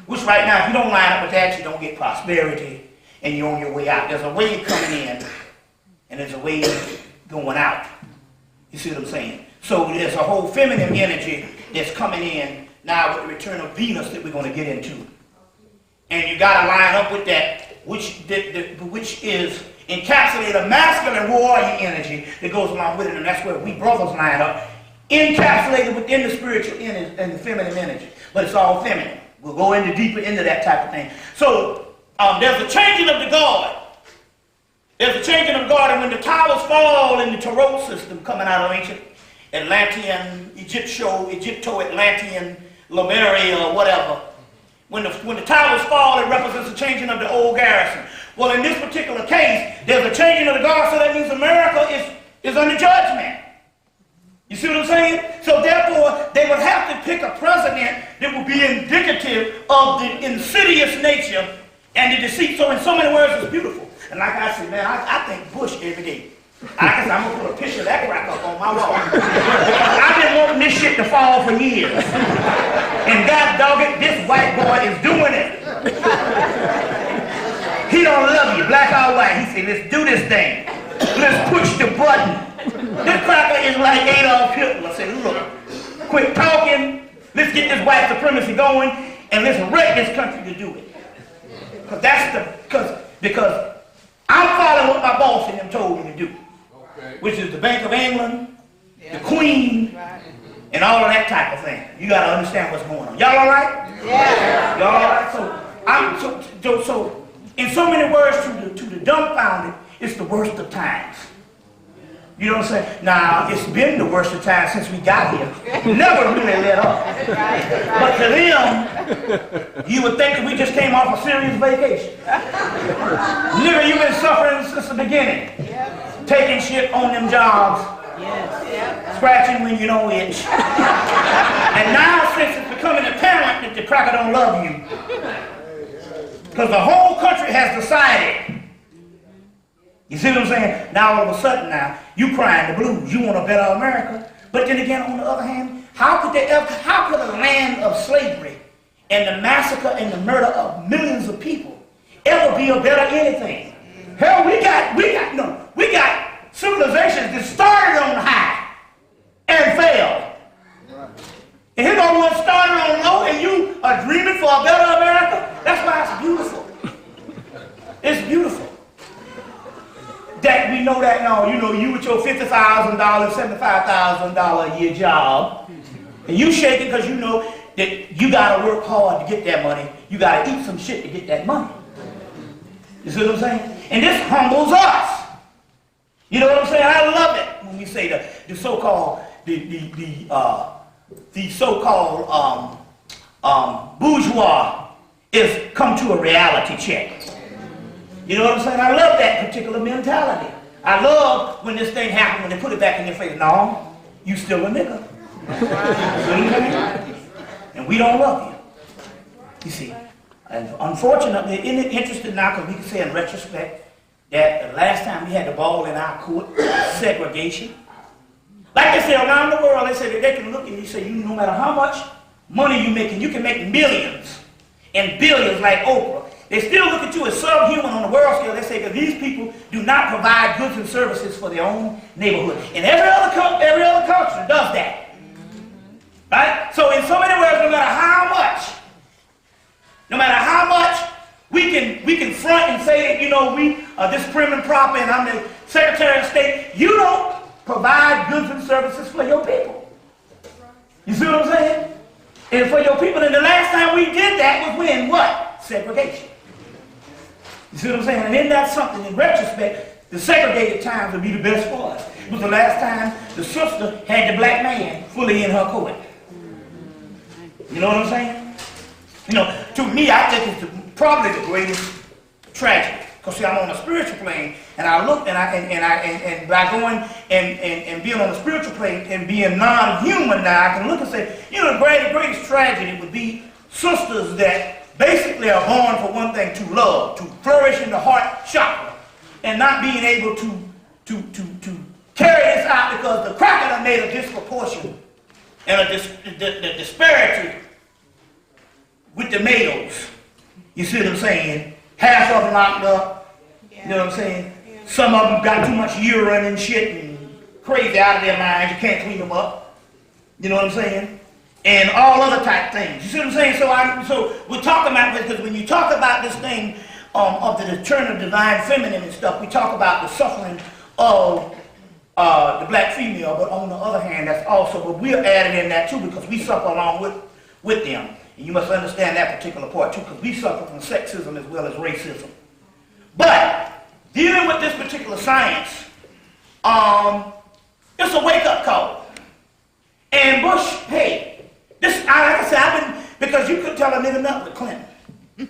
S1: which right now, if you don't line up with that, you don't get prosperity, and you're on your way out. There's a wave coming in, and there's a wave going out. You see what I'm saying? So there's a whole feminine energy that's coming in now with the return of Venus that we're going to get into. And you got to line up with that, which is encapsulate a masculine warrior energy that goes along with it, and that's where we brothers line up, encapsulated within the spiritual energy and the feminine energy. But it's all feminine. We'll go deeper into that type of thing. So there's a changing of the guard. There's a changing of the guard, and when the towers fall in the Tarot system coming out of ancient Atlantean, Egypto-Atlantean, Lemuria, or whatever, when the towers fall, it represents the changing of the old garrison. Well, in this particular case, there's a changing of the guard, so that means America is under judgment. You see what I'm saying? So therefore, they would have to pick a president that would be indicative of the insidious nature and the deceit. So in so many words, it's beautiful. And like I said, man, I think Bush every day. I guess I'm going to put a picture of that crack up on my wall. I've been wanting this shit to fall for years. And God dog it, this white boy is doing it. He don't love you, black or white. He said, let's do this thing. Let's push the button. This cracker is like Adolf Hitler. I said, look, quit talking. Let's get this white supremacy going, and let's wreck this country to do it. Because I'm following what my boss and them told me to do. Which is the Bank of England, the Queen, and all of that type of thing. You got to understand what's going on. Y'all all right? Yeah. Y'all all right? So in so many words, to the dumbfounded, it's the worst of times. You know what I'm saying? Now, it's been the worst of times since we got here. Never really let up. But to them, you would think that we just came off a Sirius vacation. Nigga, you've been suffering since the beginning. Taking shit on them jobs. Scratching when you don't itch. And now, since it's becoming apparent that the cracker don't love you, because the whole country has decided. You see what I'm saying? Now all of a sudden now, you crying the blues. You want a better America. But then again, on the other hand, how could a land of slavery and the massacre and the murder of millions of people ever be a better anything? Hell, we got civilizations that started on high and failed. And here go one started on low, and you are dreaming for a better America? That's why it's beautiful. It's beautiful. That we know that now, you with your $50,000, $75,000 a year job, and you shaking because you know that you got to work hard to get that money. You got to eat some shit to get that money. You see what I'm saying? And this humbles us. You know what I'm saying? I love it when we say the so-called bourgeois is come to a reality check. You know what I'm saying? I love that particular mentality. I love when this thing happens, when they put it back in your face. No, you still a nigga. And we don't love you. You see. And unfortunately, isn't it interesting now, because we can say in retrospect that the last time we had the ball in our court, segregation. Like they say around the world, they say that they can look at you and say, no matter how much money you make, and you can make millions and billions like Oprah, they still look at you as subhuman on the world scale. They say that these people do not provide goods and services for their own neighborhood. And every other culture does that. Right? So in so many words, no matter how much we can front and say that, you know, we are this prim and proper and I'm the Secretary of State, you don't provide goods and services for your people. You see what I'm saying? And for your people, and the last time we did that was when what? Segregation. You see what I'm saying? And isn't that something, in retrospect, the segregated times would be the best for us. It was the last time the sister had the black man fully in her court. You know what I'm saying? You know, to me, I think it's probably the greatest tragedy. Because see, I'm on a spiritual plane, and I look, and by going and being on the spiritual plane and being non-human now, I can look and say, you know, the greatest tragedy would be sisters that basically are born for one thing, to love, to flourish in the heart chakra, and not being able to carry this out because the cracker done made a disproportion and a disparity with the males. You see what I'm saying? Half of them locked up. Yeah. You know what I'm saying? Yeah. Some of them got too much urine and shit and crazy out of their minds. You can't clean them up. You know what I'm saying? And all other type things. You see what I'm saying? So we're talking about this because when you talk about this thing of the return of divine feminine and stuff, we talk about the suffering of the black female, but on the other hand, that's also, but we're adding in that too because we suffer along with them. And you must understand that particular part too, because we suffer from sexism as well as racism. But dealing with this particular science, it's a wake-up call. And Bush, hey, this, like I said, because you couldn't tell a nigga nothing with Clinton.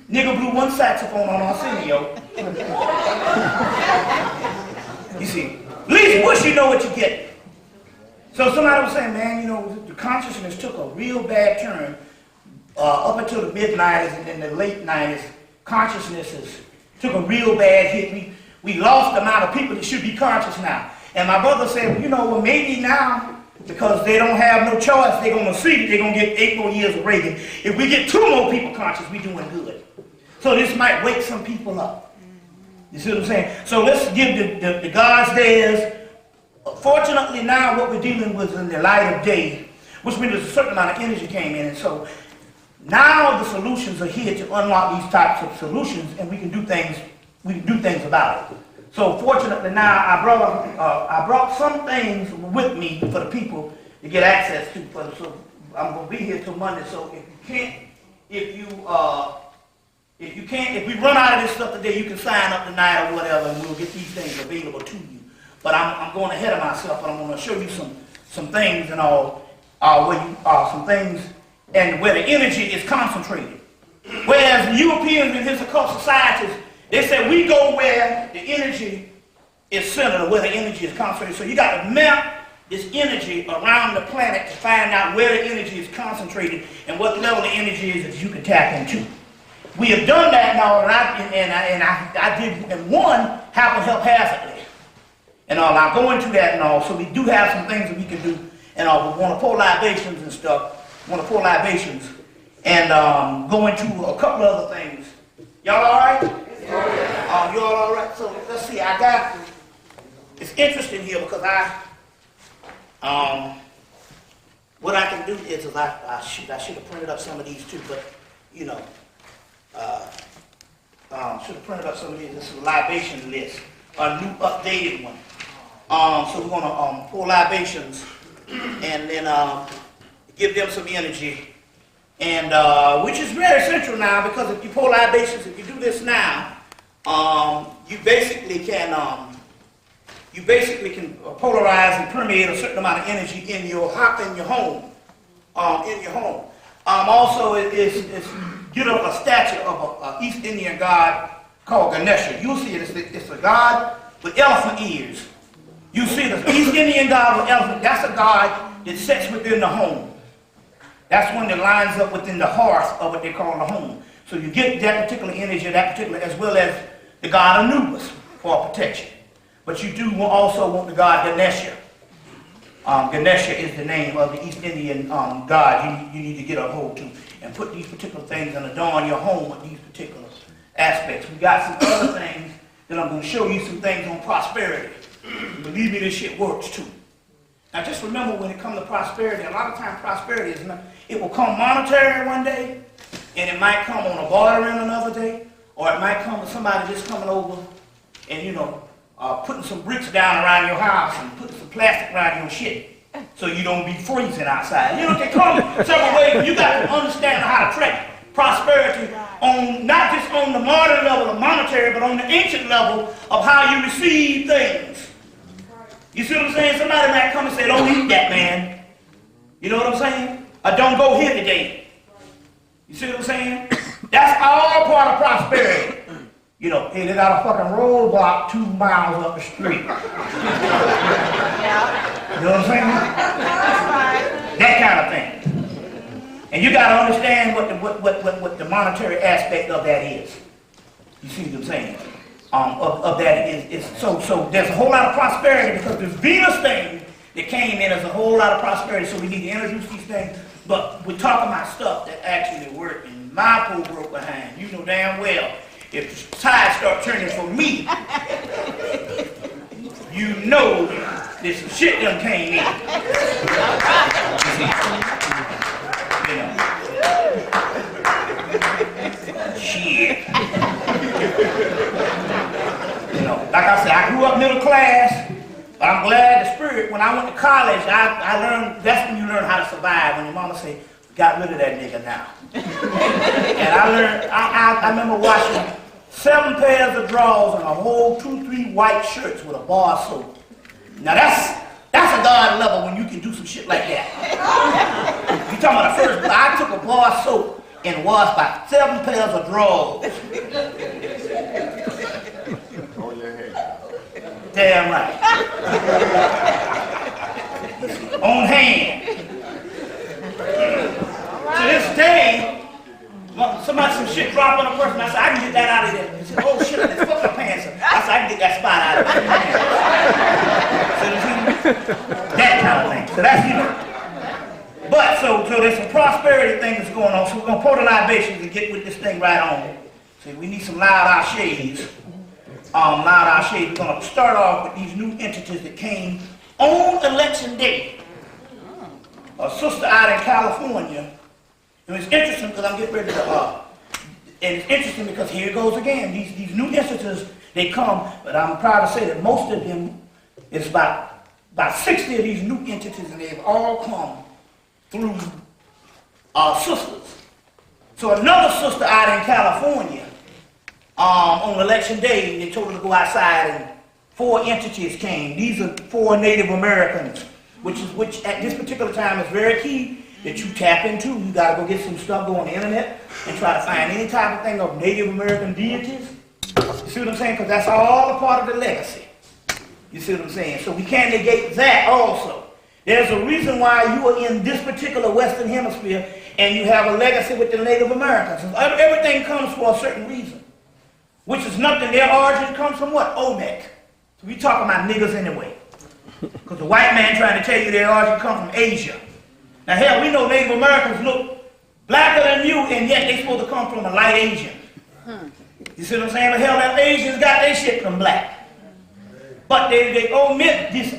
S1: Nigga blew one saxophone on Arsenio. You see, at least Bush, you know what you get. So somebody was saying, man, you know, the consciousness took a real bad turn. Up until the mid-90s and then the late 90s, consciousnesses took a real bad hit. We lost the amount of people that should be conscious now. And my brother said, well, you know, well, maybe now, because they don't have no choice, they're going to see that they're going to get 8 more years of Reagan. If we get 2 more people conscious, we're doing good. So this might wake some people up. You see what I'm saying? So let's give the gods theirs. Fortunately now, what we're dealing with in the light of day, which means a certain amount of energy came in, and so now the solutions are here to unlock these types of solutions, and we can do things about it. So fortunately now I brought some things with me for the people to get access to. So I'm gonna be here till Monday. So if we run out of this stuff today, you can sign up tonight or whatever, and we'll get these things available to you. But I'm going ahead of myself, and I'm going to show you some things and all some things. And where the energy is concentrated. Whereas the Europeans and his occult societies, they said we go where the energy is centered, or where the energy is concentrated. So you got to map this energy around the planet to find out where the energy is concentrated and what level of energy is that you can tap into. We have done that now, and I did, and one happened haphazardly. And I'll go into that and all. So we do have some things that we can do, and we want to pour libations and stuff. Want to pour libations and go into a couple of other things. Y'all all right? Yeah. You all right? So let's see. It's interesting here because what I can do is I should have printed up some of these too, but you know, should have printed up some of these. This is a libation list, a new updated one. So we're gonna pour libations and then give them some energy, and which is very essential now, because if you pour libations, if you do this now, you basically can polarize and permeate a certain amount of energy in your home. Also, it's get up a statue of an East Indian god called Ganesha. You'll see it. It's a god with elephant ears. You see the East Indian god with elephant. That's a god that sits within the home. That's one that lines up within the hearth of what they call the home. So you get that particular energy, as well as the god Anubis for protection. But you do also want the god Ganesha. Ganesha is the name of the East Indian god you need to get a hold to and put these particular things and adorn your home with these particular aspects. We got some other things that I'm going to show you some things on prosperity. Believe me, this shit works too. Now just remember when it comes to prosperity, a lot of times prosperity is not, it will come monetary one day, and it might come on a bartering another day, or it might come with somebody just coming over and, putting some bricks down around your house and putting some plastic around your shit so you don't be freezing outside. They come several ways. You got to understand how to track prosperity on not just on the modern level of monetary, but on the ancient level of how you receive things. You see what I'm saying? Somebody might come and say, don't eat that, man. You know what I'm saying? Or don't go here today. You see what I'm saying? That's all part of prosperity. Hey, they got a fucking roadblock 2 miles up the street. Yeah. You know what I'm saying? That kind of thing. And you got to understand what the monetary aspect of that is. You see what I'm saying? Of that is so there's a whole lot of prosperity because this Venus thing that came in as a whole lot of prosperity. So we need to introduce these things. But we're talking about stuff that actually work. And my poor broke behind. You know damn well. If the tides start turning for me, you know there's some shit done came in. Shit. Like I said, I grew up middle class, but I'm glad the spirit, when I went to college, I learned, that's when you learn how to survive, when your mama say, got rid of that nigga now. And I learned, I remember washing 7 pairs of drawers and a whole 2-3 white shirts with a bar of soap. Now that's a God level when you can do some shit like that. You talking about the first, I took a bar of soap and washed about 7 pairs of drawers. Damn right. On hand. To this day, some shit dropped on a person. I said, I can get that out of there. He said, oh shit, I just fucked my pants up. I said, I can get that spot out of there. So that kind of thing. So that's, But, so there's some prosperity thing that's going on. So we're going to pour the libations and get with this thing right on. See, we need some loud shades. We're going to start off with these new entities that came on election day. A sister out in California. And it's interesting because I'm getting ready to, and it's interesting because here it goes again. These new entities, they come, but I'm proud to say that most of them, it's about 60 of these new entities, and they've all come through sisters. So another sister out in California, on election day, they told her to go outside, and 4 entities came. These are 4 Native Americans, which at this particular time is very key that you tap into. You got to go get some stuff, go on the internet, and try to find any type of thing of Native American deities. You see what I'm saying? Because that's all a part of the legacy. You see what I'm saying? So we can't negate that also. There's a reason why you are in this particular Western Hemisphere and you have a legacy with the Native Americans. Everything comes for a certain reason, which is nothing. Their origin comes from what? Olmec. So we talking about niggas anyway. Because the white man trying to tell you their origin come from Asia. Now hell, we know Native Americans look blacker than you, and yet they supposed to come from a light Asian. You see what I'm saying? But hell, them Asians got their shit from black. But they omit these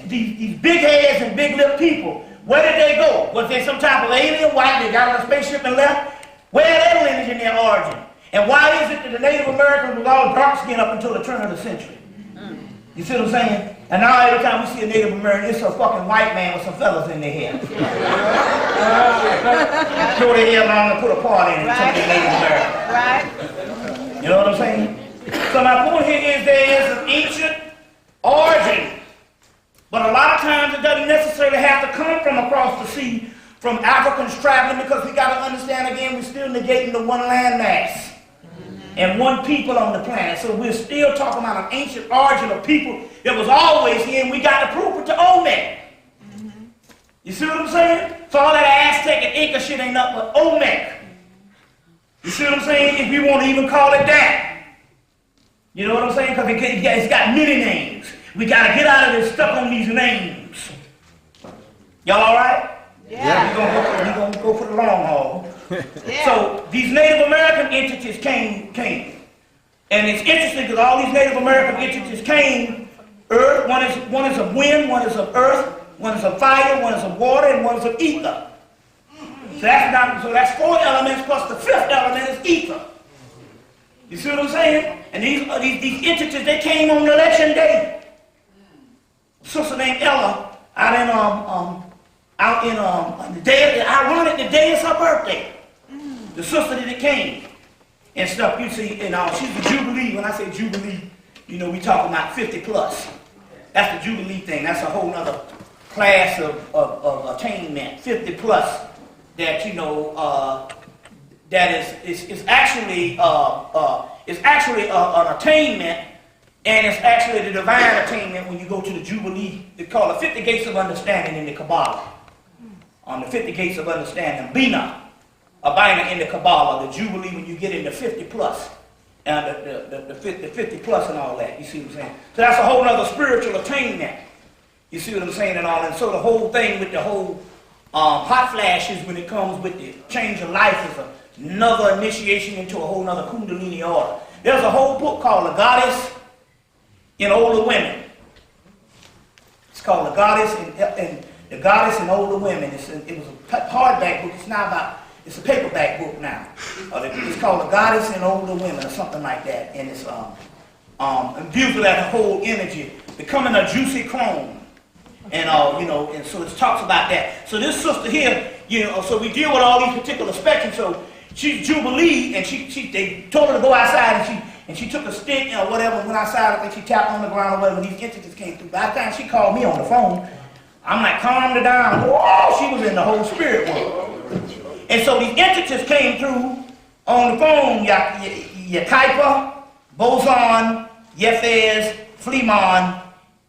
S1: big heads and big lip people. Where did they go? Was they some type of alien white? They got on a spaceship and left? Where are their lineage in their origin? And why is it that the Native Americans was all dark skinned up until the turn of the century? You see what I'm saying? And now every time we see a Native American, it's a fucking white man with some feathers in their hair. Throw their hair around and put a part in it and take the Native American.
S3: Right.
S1: You know what I'm saying? So my point here is there is an ancient origin. But a lot of times it doesn't necessarily have to come from across the sea, from Africans traveling, because we got to understand again, we're still negating the one landmass and one people on the planet. So we're still talking about an ancient origin of people that was always here, and we got to prove it to Olmec. You see what I'm saying? So all that Aztec and Inca shit ain't nothing but Olmec. You see what I'm saying? If you want to even call it that. You know what I'm saying? Because it's got many names. We got to get out of this stuck on these names. Y'all all right?
S3: Yeah.
S1: We're going to go for the long haul.
S3: Yeah.
S1: So these Native American entities came. And it's interesting because all these Native American entities came. Earth, one is of wind, one is of earth, one is of fire, one is of water, and one is of ether. So that's 4 elements plus the 5th element is ether. You see what I'm saying? And these entities, they came on election day. Sister named Ella out in the day, ironic, the day is her birthday. The sister that came and stuff, you see, and she's the Jubilee. When I say Jubilee, you know, we talking about 50 plus. That's the Jubilee thing. That's a whole nother class of attainment, 50 plus, that, you know, that is actually an attainment, and it's actually the divine attainment when you go to the Jubilee. They call it 50 gates of understanding in the Kabbalah. On the 50 gates of understanding, Bina, a Bina in the Kabbalah, the Jubilee when you get into 50 plus, and the 50 plus and all that. You see what I'm saying? So that's a whole other spiritual attainment. You see what I'm saying and all. And so the whole thing with the whole hot flashes when it comes with the change of life is another initiation into a whole other Kundalini order. There's a whole book called The Goddess in Older Women. It's called The Goddess in The Goddess and Older Women. It was a hardback book. It's a paperback book now. It's called The Goddess and Older Women or something like that. And it's it deals with that whole energy, becoming a juicy clone. And you know, and so it talks about that. So this sister here, you know, so we deal with all these particular spectrums. So she's Jubilee, and they told her to go outside, and she took a stick or whatever, went outside. I think she tapped on the ground or whatever. These entities came through. By the time she called me on the phone, I'm like, calm her down. Whoa, she was in the whole spirit world. And so these entities came through on the phone. Yakaipa, Boson, Yefez, Fleemon,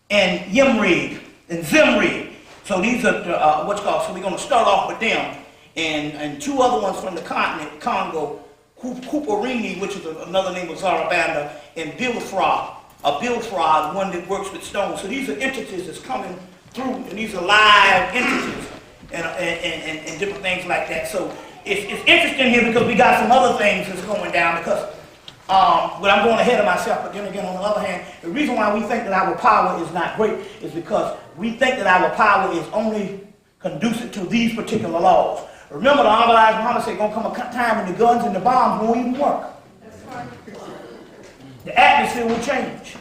S1: and Yimrig, and Zimrig. So these are what's called. So we're going to start off with them. And 2 other ones from the continent, Congo, Kuparini, which is another name of Zarabanda, and Bilfra, the one that works with stones. So these are entities that's coming through, and these are live entities and different things like that. So it's interesting here because we got some other things that's going down because, well, I'm going ahead of myself, but then again, on the other hand, the reason why we think that our power is not great is because we think that our power is only conducive to these particular laws. Remember, the Honorable Muhammad said, going to come a time when the guns and the bombs won't even work. The atmosphere will change.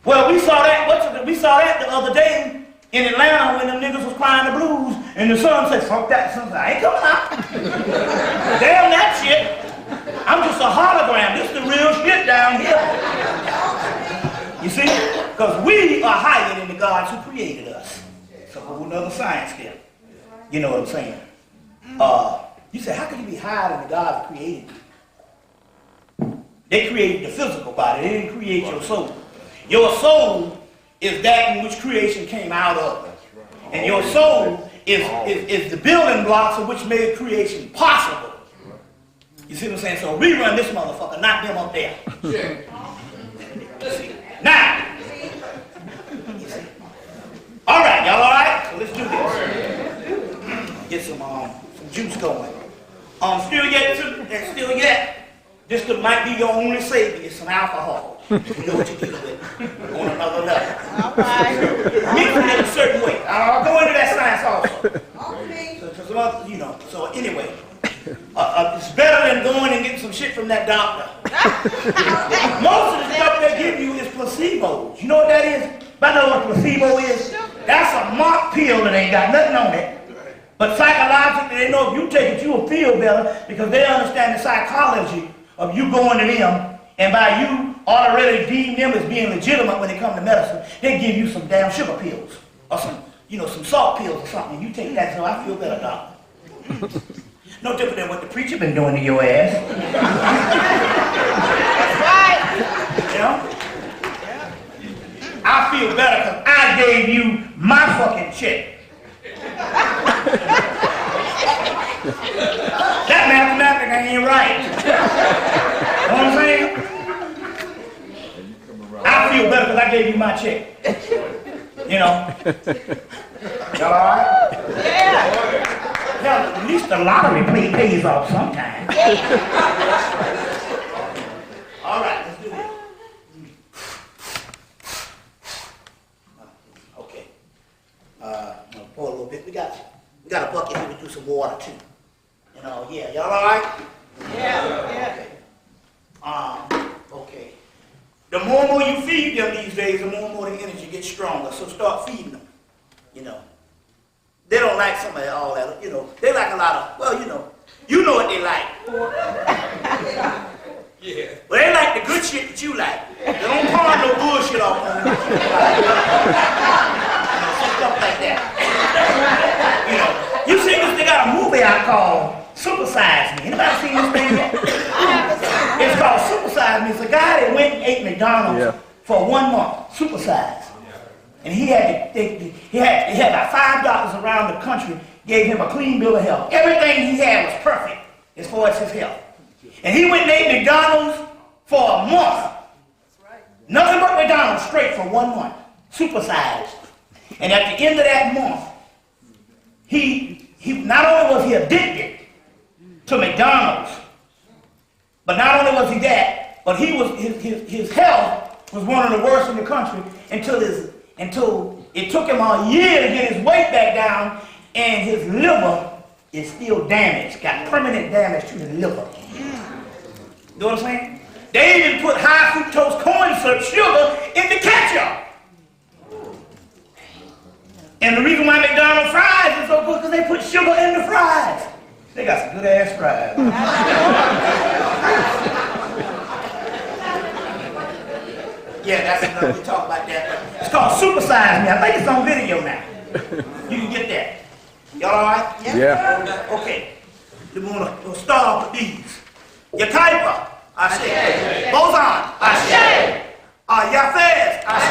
S1: Well, we saw that. We saw that the other day in Atlanta when them niggas was crying the blues, and the son said, "Fuck that." The son said, "I ain't coming out." Damn that shit. I'm just a hologram. This is the real shit down here. You see? Because we are higher than the gods who created us. It's a whole nother science there. You know what I'm saying? You say, how can you be higher than the God who created you? They created the physical body. They didn't create your soul. Your soul is that in which creation came out of. And your soul is the building blocks of which made creation possible. You see what I'm saying? So rerun this motherfucker, not them up there. See? Now. All right, y'all all right? So let's do this. Get some juice going. Still yet, this might be your only savior. It's some alcohol. You know what you do with it on another level.
S3: All right.
S1: Mix it in a certain way. I'll go into that science also.
S3: Okay.
S1: You know. So anyway, it's better than going and getting some shit from that doctor. Most of the stuff they give you is placebos. You know what that is? I know what a placebo is. That's a mock pill that ain't got nothing on it. But psychologically, they know if you take it, you'll feel better because they understand the psychology of you going to them, and by you already deem them as being legitimate when it comes to medicine, they give you some damn sugar pills or some, some salt pills or something. You take that, so I feel better, doctor. No different than what the preacher been doing to your ass.
S3: That's right.
S1: I feel better because I gave you my fucking check. That mathematics ain't right. You know what I'm saying? I feel better because I gave you my check. Y'all all right?
S3: Yeah.
S1: Hell, at least the lottery pays off sometime. All right, let's do this. Okay. I'm gonna pour a little bit. We got a bucket here to do some water too. Yeah, y'all all right?
S3: Yeah.
S1: Okay. The more and more you feed them these days, the more and more the energy gets stronger. So start feeding them. They don't like some of all that. They like a lot of. Well, you know what they like. Yeah. Well, they like the good shit that you like. They don't pawn no bullshit off on you. Stuff like that. You see this? They got a movie out called Supersize Me. Anybody seen this thing yet? It's called Supersize Me. It's a guy that went and ate McDonald's for 1 month. Supersize. And he had about 5 doctors around the country gave him a clean bill of health. Everything he had was perfect as far as his health. And he went and ate McDonald's for a month. Nothing but McDonald's straight for 1 month. Supersized. And at the end of that month, he not only was he addicted to McDonald's, but not only was he that, but his health was one of the worst in the country until it took him a year to get his weight back down, and his liver is still damaged, got permanent damage to the liver. You know what I'm saying? They even put high fructose corn syrup sugar in the ketchup. And the reason why McDonald's fries is so good because they put sugar in the fries. They got some good ass fries. Yeah, that's enough. We talk about that. It's called Supersize Me. I think it's on video now. You can get that. Y'all all right?
S2: Yeah.
S1: Okay. We'll start off with these. Yakaipa, Ashe. Boson, Ashe. Yafez, Ashe.